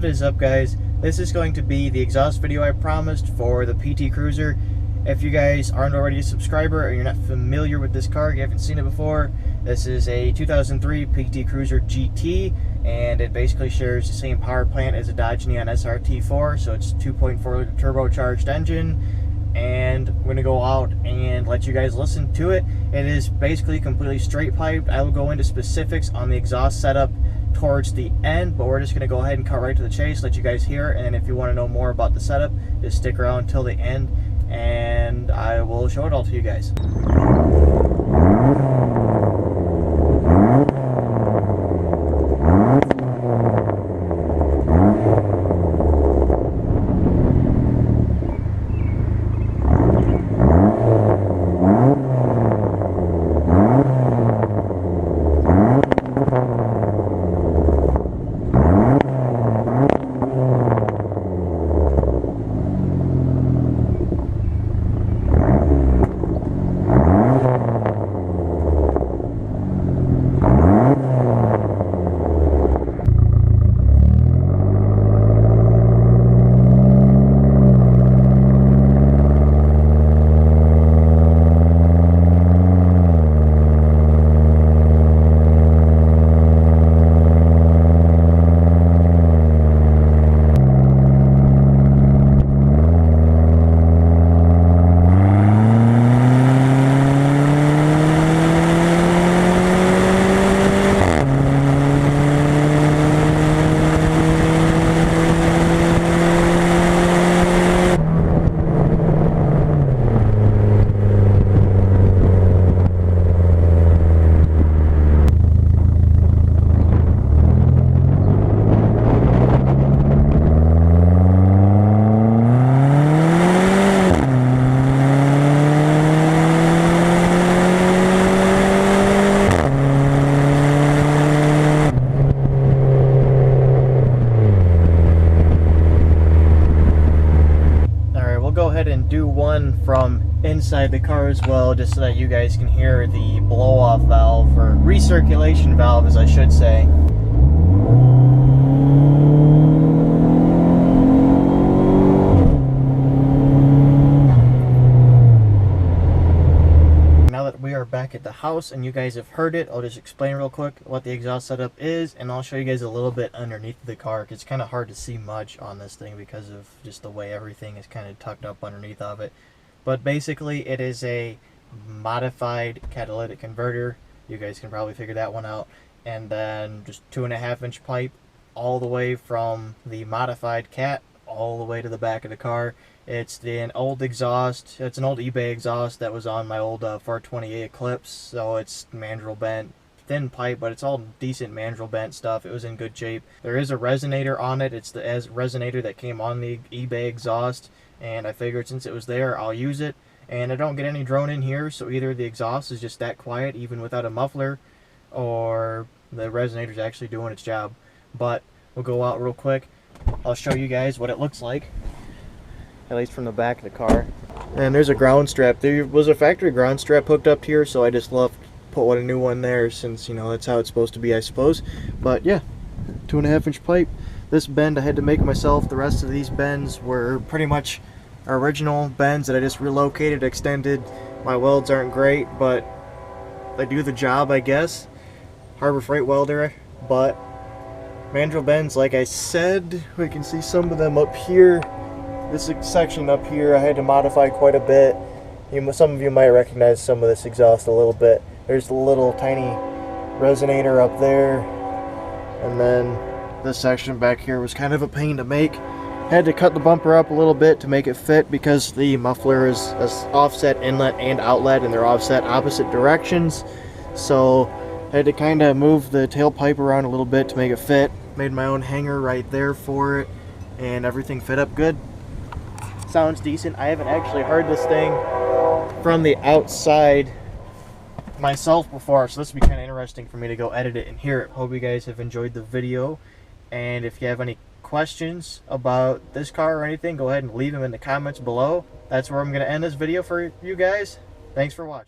is up, guys? This is going to be the exhaust video I promised for the PT Cruiser. If you guys aren't already a subscriber or you're not familiar with this car, you haven't seen it before, this is a 2003 PT Cruiser GT, and it basically shares the same power plant as a Dodge Neon SRT4, so it's 2.4 liter turbocharged engine. And we're going to go out and let you guys listen to it. It is basically completely straight piped. I will go into specifics on the exhaust setup towards the end, but we're just going to go ahead and cut right to the chase, let you guys hear it. And if you want to know more about the setup, just stick around till the end and I will show it all to you guys. Go ahead and do one from inside the car as well, just so that you guys can hear the blow-off valve, or recirculation valve as I should say. Now that we are back at the house and you guys have heard it, I'll just explain real quick what the exhaust setup is, and I'll show you guys a little bit underneath the car, because it's kind of hard to see much on this thing because of just the way everything is kind of tucked up underneath of it. But basically it is a modified catalytic converter. You guys can probably figure that one out. And then just 2.5-inch pipe all the way from the modified cat all the way to the back of the car. It's an old exhaust. It's an old eBay exhaust that was on my old 428 Eclipse, so it's mandrel bent, thin pipe, but it's all decent mandrel bent stuff. It was in good shape. There is a resonator on it. It's the resonator that came on the eBay exhaust, and I figured since it was there, I'll use it. And I don't get any drone in here, so either the exhaust is just that quiet even without a muffler, or the resonator's actually doing its job. But we'll go out real quick. I'll show you guys what it looks like, at least from the back of the car. And there's a ground strap. There was a factory ground strap hooked up here, so I just put a new one there, since, you know, that's how it's supposed to be, I suppose. But yeah, 2.5-inch pipe. This bend I had to make myself. The rest of these bends were pretty much original bends that I just relocated, extended. My welds aren't great, but they do the job, I guess. Harbor Freight welder, but mandrel bends, like I said, we can see some of them up here. This section up here I had to modify quite a bit. Some of you might recognize some of this exhaust a little bit. There's the little tiny resonator up there, and then this section back here was kind of a pain to make. Had to cut the bumper up a little bit to make it fit, because the muffler is offset inlet and outlet, and they're offset opposite directions. So I had to kind of move the tailpipe around a little bit to make it fit. Made my own hanger right there for it, and everything fit up good. Sounds decent. I haven't actually heard this thing from the outside myself before, so this will be kind of interesting for me to go edit it and hear it. Hope you guys have enjoyed the video, and if you have any questions about this car or anything, go ahead and leave them in the comments below. That's where I'm going to end this video for you guys. Thanks for watching.